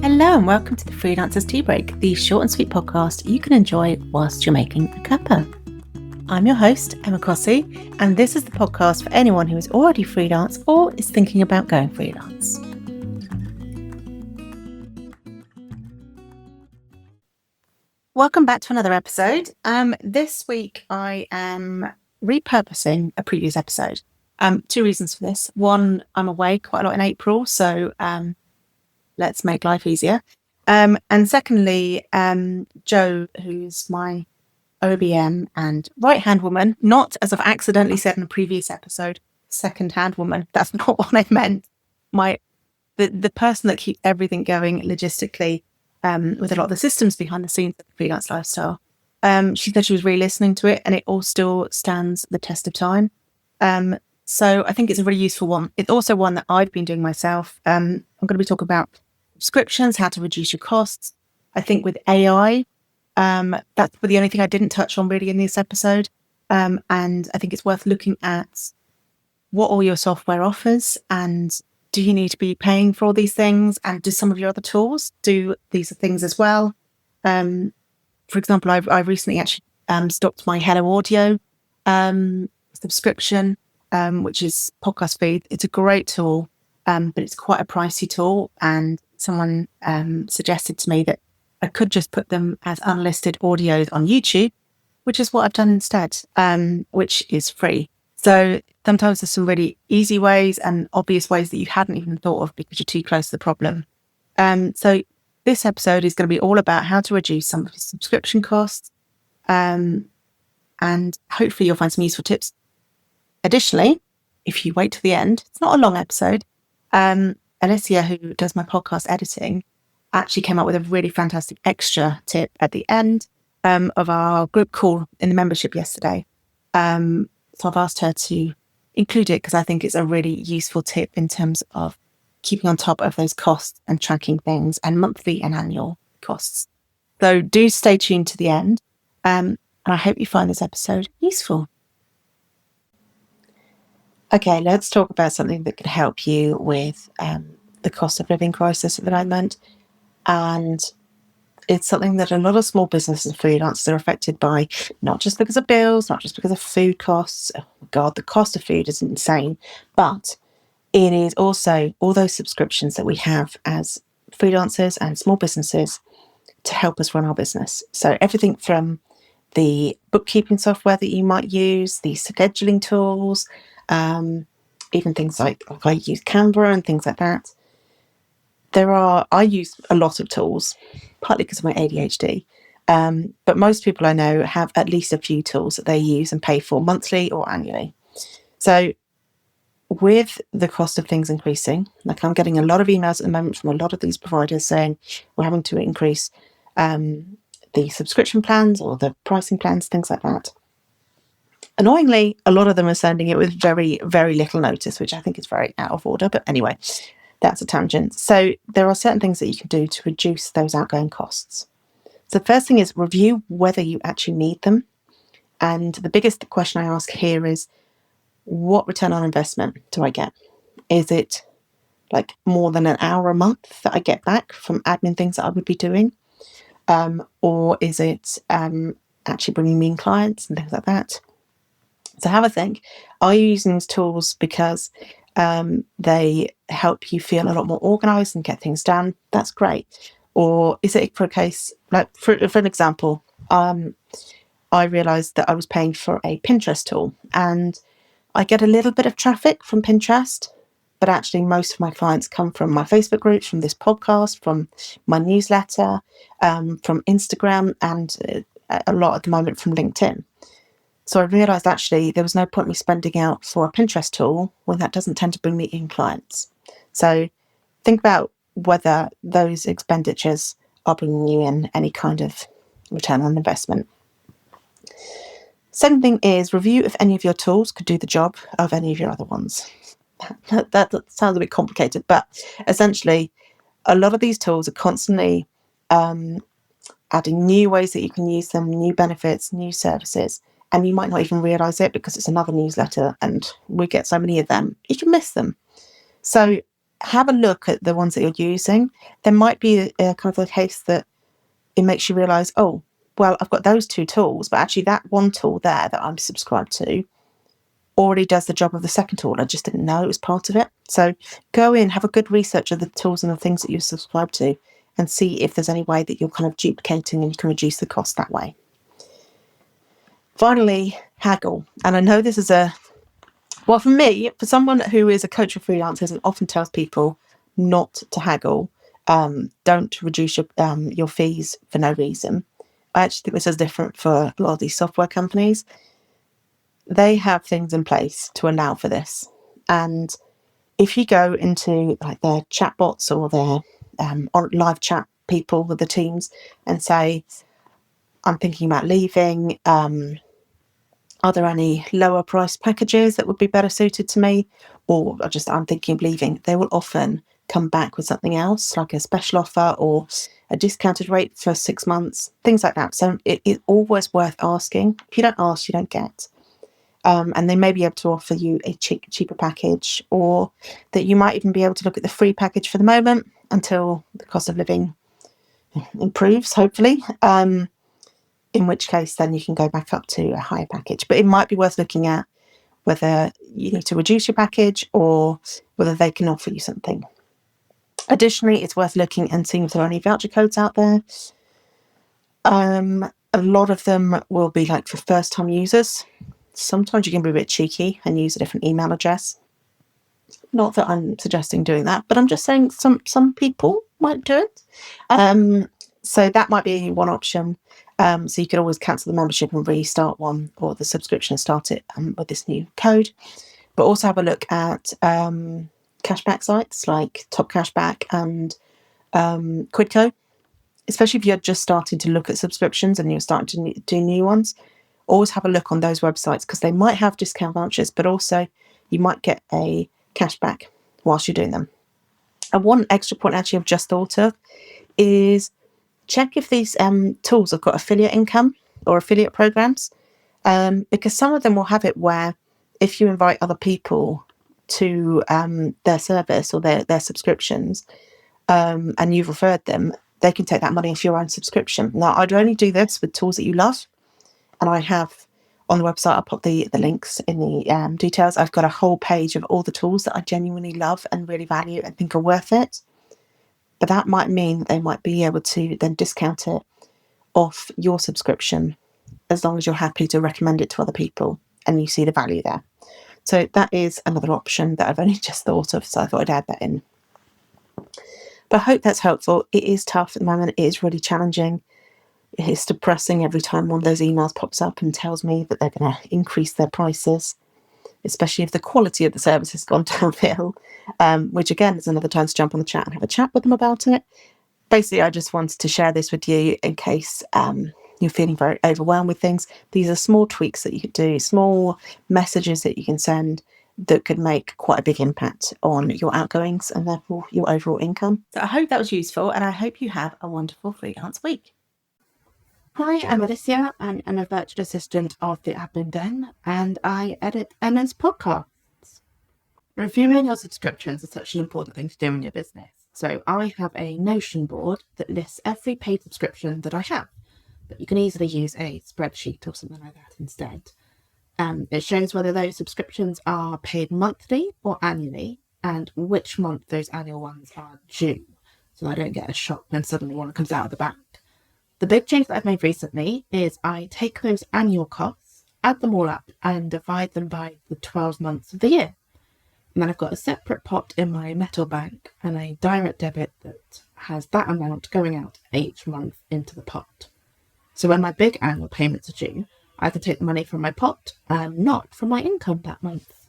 Hello and welcome to the Freelancers Tea Break, the short and sweet podcast you can enjoy whilst you're making a cuppa. I'm your host, Emma Cossey, and this is the podcast for anyone who is already freelance or is thinking about going freelance. Welcome back to another episode. This week I am repurposing a previous episode. Two reasons for this. One, I'm away quite a lot in April, so let's make life easier. And secondly, Jo, who's my OBM and right-hand woman, not as I've accidentally said in a previous episode, second-hand woman. That's not what I meant. The person that keeps everything going logistically with a lot of the systems behind the scenes of the freelance lifestyle. She said she was really listening to it and it all still stands the test of time. So I think it's a really useful one. It's also one that I've been doing myself. I'm going to be talking about subscriptions, how to reduce your costs. I think with AI, that's the only thing I didn't touch on really in this episode. And I think it's worth looking at what all your software offers and do you need to be paying for all these things? And do some of your other tools do these things as well? For example, I recently actually stopped my Hello Audio subscription, which is podcast feed. It's a great tool, but it's quite a pricey tool. And someone suggested to me that I could just put them as unlisted audios on YouTube, which is what I've done instead, which is free. So sometimes there's some really easy ways and obvious ways that you hadn't even thought of because you're too close to the problem. So this episode is going to be all about how to reduce some of your subscription costs, and hopefully you'll find some useful tips. Additionally, if you wait to the end, it's not a long episode. Alicia, who does my podcast editing, actually came up with a really fantastic extra tip at the end of our group call in the membership yesterday. So I've asked her to include it because I think it's a really useful tip in terms of keeping on top of those costs and tracking things and monthly and annual costs. So do stay tuned to the end. And I hope you find this episode useful. Okay, let's talk about something that could help you with the cost of living crisis at the moment. And it's something that a lot of small businesses and freelancers are affected by, not just because of bills, not just because of food costs. Oh God, the cost of food is insane. But it is also all those subscriptions that we have as freelancers and small businesses to help us run our business. So everything from the bookkeeping software that you might use, the scheduling tools, even things like I use Canva and things like that. I use a lot of tools, partly because of my ADHD, but most people I know have at least a few tools that they use and pay for monthly or annually. So with the cost of things increasing, like I'm getting a lot of emails at the moment from a lot of these providers saying we're having to increase the subscription plans or the pricing plans, things like that. Annoyingly, a lot of them are sending it with very, very little notice, which I think is very out of order. But anyway, that's a tangent. So there are certain things that you can do to reduce those outgoing costs. So the first thing is review whether you actually need them. And the biggest question I ask here is, what return on investment do I get? Is it like more than an hour a month that I get back from admin things that I would be doing? Or is it actually bringing me in clients and things like that? So have a think. Are you using these tools because they help you feel a lot more organised and get things done? That's great. Or is it for a case, like for an example, I realised that I was paying for a Pinterest tool and I get a little bit of traffic from Pinterest, but actually most of my clients come from my Facebook groups, from this podcast, from my newsletter, from Instagram, and a lot at the moment from LinkedIn. So I realised actually there was no point me spending out for a Pinterest tool when that doesn't tend to bring me in clients. So think about whether those expenditures are bringing you in any kind of return on investment. Second thing is review if any of your tools could do the job of any of your other ones. That sounds a bit complicated, but essentially a lot of these tools are constantly adding new ways that you can use them, new benefits, new services. And you might not even realise it because it's another newsletter and we get so many of them, you can miss them. So have a look at the ones that you're using. There might be a kind of a case that it makes you realise, oh, well, I've got those 2 tools, but actually that one tool there that I'm subscribed to already does the job of the second tool. I just didn't know it was part of it. So go in, have a good research of the tools and the things that you subscribe to, and see if there's any way that you're kind of duplicating and you can reduce the cost that way. Finally, Haggle. And I know this is well, for me, for someone who is a coach of freelancers and often tells people not to haggle, don't reduce your fees for no reason. I actually think this is different for a lot of these software companies. They have things in place to allow for this. And if you go into like their chatbots or their live chat people with the teams and say, I'm thinking about leaving, are there any lower price packages that would be better suited to me? Or I'm thinking of leaving. They will often come back with something else, like a special offer or a discounted rate for 6 months, things like that. So it is always worth asking. If you don't ask, you don't get. And they may be able to offer you a cheaper package, or that you might even be able to look at the free package for the moment until the cost of living improves, hopefully. In which case then you can go back up to a higher package. But it might be worth looking at whether you need to reduce your package or whether they can offer you something. Additionally, it's worth looking and seeing if there are any voucher codes out there. A lot of them will be like for first-time users. Sometimes you can be a bit cheeky and use a different email address. Not that I'm suggesting doing that, but I'm just saying some people might do it. So that might be one option. So you could always cancel the membership and restart one, or the subscription and start it with this new code. But also have a look at cashback sites like Top Cashback and Quidco, especially if you're just starting to look at subscriptions and you're starting to do new ones. Always have a look on those websites because they might have discount vouchers, but also you might get a cashback whilst you're doing them. And one extra point actually I've just thought of is check if these tools have got affiliate income or affiliate programs, because some of them will have it where if you invite other people to their service or their subscriptions, and you've referred them, they can take that money off your own subscription. Now, I'd only do this with tools that you love, and I have on the website, I'll put the links in the details. I've got a whole page of all the tools that I genuinely love and really value and think are worth it. But that might mean they might be able to then discount it off your subscription as long as you're happy to recommend it to other people and you see the value there. So that is another option that I've only just thought of, so I thought I'd add that in. But I hope that's helpful. It is tough at the moment. It is really challenging. It is depressing every time one of those emails pops up and tells me that they're going to increase their prices, especially if the quality of the service has gone downhill, which again is another time to jump on the chat and have a chat with them about it. Basically, I just wanted to share this with you in case you're feeling very overwhelmed with things. These are small tweaks that you could do, small messages that you can send that could make quite a big impact on your outgoings and therefore your overall income. So I hope that was useful, and I hope you have a wonderful freelance week. Hi, I'm Alicia. I'm a virtual assistant of the admin den, and I edit Emma's podcasts. Reviewing your subscriptions is such an important thing to do in your business. So I have a Notion board that lists every paid subscription that I have, but you can easily use a spreadsheet or something like that instead. It shows whether those subscriptions are paid monthly or annually, and which month those annual ones are due, so I don't get a shock when suddenly one comes out of the bank. The big change that I've made recently is I take those annual costs, add them all up, and divide them by the 12 months of the year. And then I've got a separate pot in my metal bank and a direct debit that has that amount going out each month into the pot. So when my big annual payments are due, I can take the money from my pot and not from my income that month.